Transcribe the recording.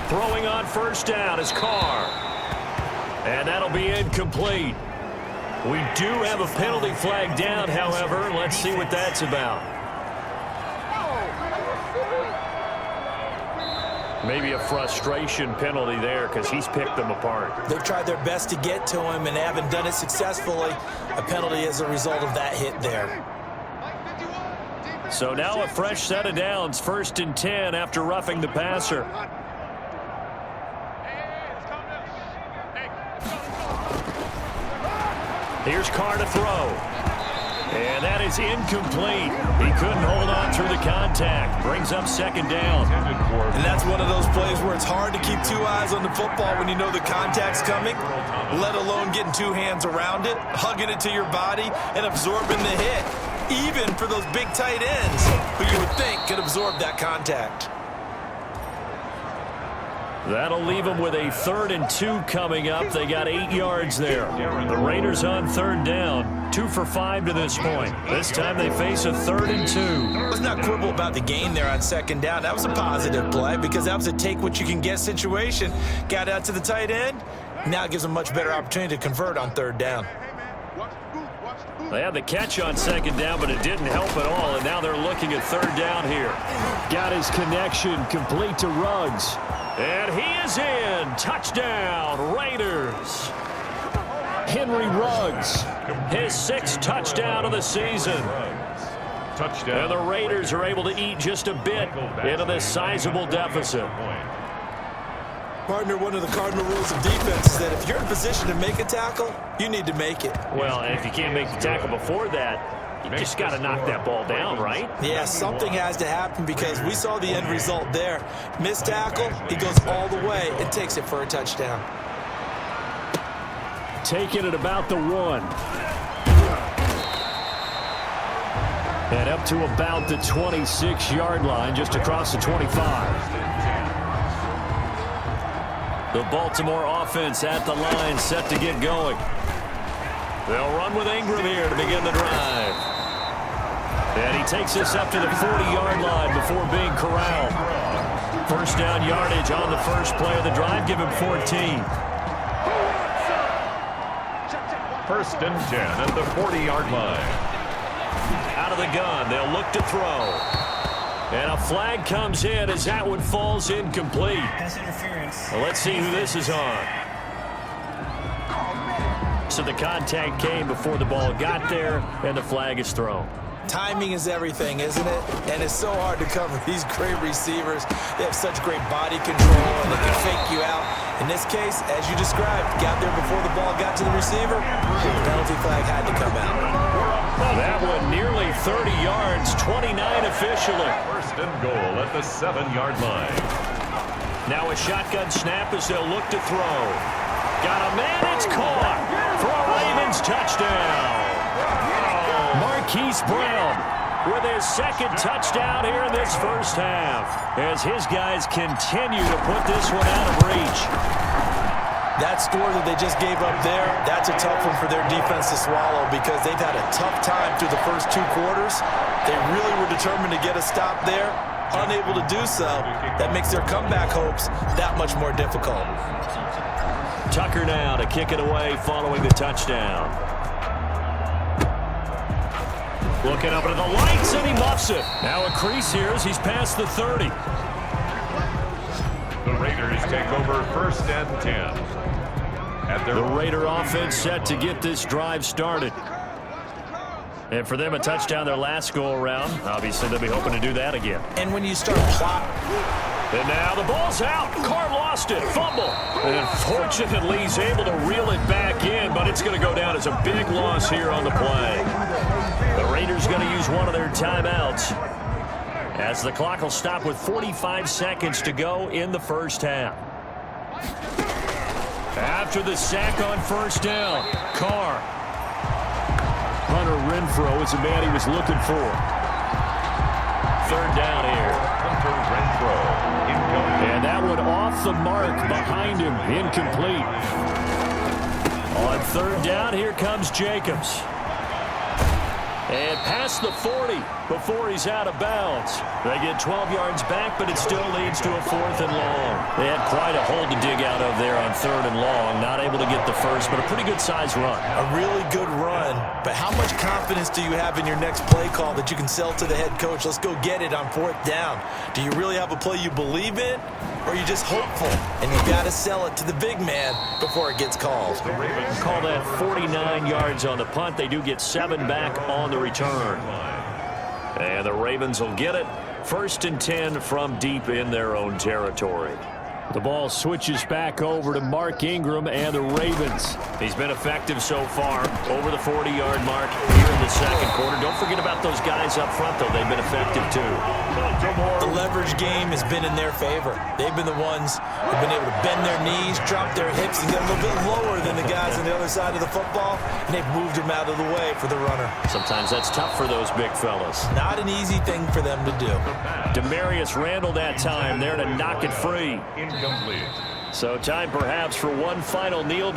Throwing on first down is Carr. And that'll be incomplete. We do have a penalty flag down, however. Let's see what that's about. Maybe a frustration penalty there because he's picked them apart. They've tried their best to get to him and haven't done it successfully. A penalty as a result of that hit there. So now a fresh set of downs, 1st and 10 after roughing the passer. Here's Carr to throw. And that is incomplete. He couldn't hold on through the contact. Brings up 2nd down. And that's one of those plays where it's hard to keep 2 eyes on the football when you know the contact's coming, let alone getting 2 hands around it, hugging it to your body, and absorbing the hit, even for those big tight ends who you would think could absorb that contact. That'll leave them with a 3rd and 2 coming up. They got 8 yards there. The Raiders on 3rd down, 2 for 5 to this point. This time they face a 3rd and 2. Let's not quibble about the gain there on 2nd down. That was a positive play because that was a take-what-you-can-get situation. Got out to the tight end. Now it gives them a much better opportunity to convert on 3rd down. They had the catch on 2nd down, but it didn't help at all, and now they're looking at 3rd down here. Got his connection complete to Ruggs. And he is in. Touchdown, Raiders. Henry Ruggs, his 6th touchdown of the season. Touchdown. And the Raiders are able to eat just a bit into this sizable deficit. Partner, one of the cardinal rules of defense is that if you're in position to make a tackle, you need to make it. Well, and if you can't make the tackle before that, you just got to knock that ball down, right? Yeah, something has to happen because we saw the end result there. Missed tackle, he goes all the way and takes it for a touchdown. Taking it about the 1. And up to about the 26-yard line, just across the 25. The Baltimore offense at the line, set to get going. They'll run with Ingram here to begin the drive. And he takes us up to the 40-yard line before being corralled. 1st down yardage on the first play of the drive. Give him 14. 1st and 10 at the 40-yard line. Out of the gun. They'll look to throw. And a flag comes in as that one falls incomplete. Pass interference. Well, let's see who this is on. So the contact came before the ball got there, and the flag is thrown. Timing is everything, isn't it? And it's so hard to cover these great receivers. They have such great body control, and they can fake you out. In this case, as you described, got there before the ball got to the receiver. The penalty flag had to come out. That one nearly 30 yards, 29 officially. 1st and goal at the 7-yard line. Now a shotgun snap as they'll look to throw. Got a man, it's caught for a Ravens touchdown. Marquise Brown with his 2nd touchdown here in this first half as his guys continue to put this one out of reach. That score that they just gave up there, that's a tough one for their defense to swallow because they've had a tough time through the first 2 quarters. They really were determined to get a stop there, unable to do so. That makes their comeback hopes that much more difficult. Tucker now to kick it away following the touchdown. Looking up into the lights, and he muffs it. Now a crease here as he's past the 30. The Raiders take over 1st and 10. At their The Raider offense set to get this drive started. And for them, a touchdown their last go-around. Obviously, they'll be hoping to do that again. And when you start plotting. And now the ball's out. Carr lost it. Fumble. And fortunately, he's able to reel it back in, but it's going to go down as a big loss here on the play. The Raiders going to use one of their timeouts as the clock will stop with 45 seconds to go in the first half. After the sack on 1st down, Carr. Hunter Renfrow is the man he was looking for. 3rd down here. Hunter Renfrow. And that one off the mark behind him. Incomplete. On 3rd down, here comes Jacobs. And past the 40 before he's out of bounds. They get 12 yards back, but it still leads to a 4th and long. They had quite a hole to dig out of there on 3rd and long. Not able to get the first, but a pretty good-sized run. A really good run, but how much confidence do you have in your next play call that you can sell to the head coach? Let's go get it on 4th down. Do you really have a play you believe in, or are you just hopeful? And you got to sell it to the big man before it gets called. Call that 49 yards on the punt. They do get 7 back on the return. And the Ravens will get it. 1st and 10 from deep in their own territory. The ball switches back over to Mark Ingram and the Ravens. He's been effective so far, over the 40-yard mark here in the second quarter. Don't forget about those guys up front, though. They've been effective, too. The leverage game has been in their favor. They've been the ones who've been able to bend their knees, drop their hips, and get a little bit lower than the guys on the other side of the football, and they've moved them out of the way for the runner. Sometimes that's tough for those big fellas. Not an easy thing for them to do. Demarius Randall that time there to knock it free. Incomplete. So time perhaps for one final kneel down.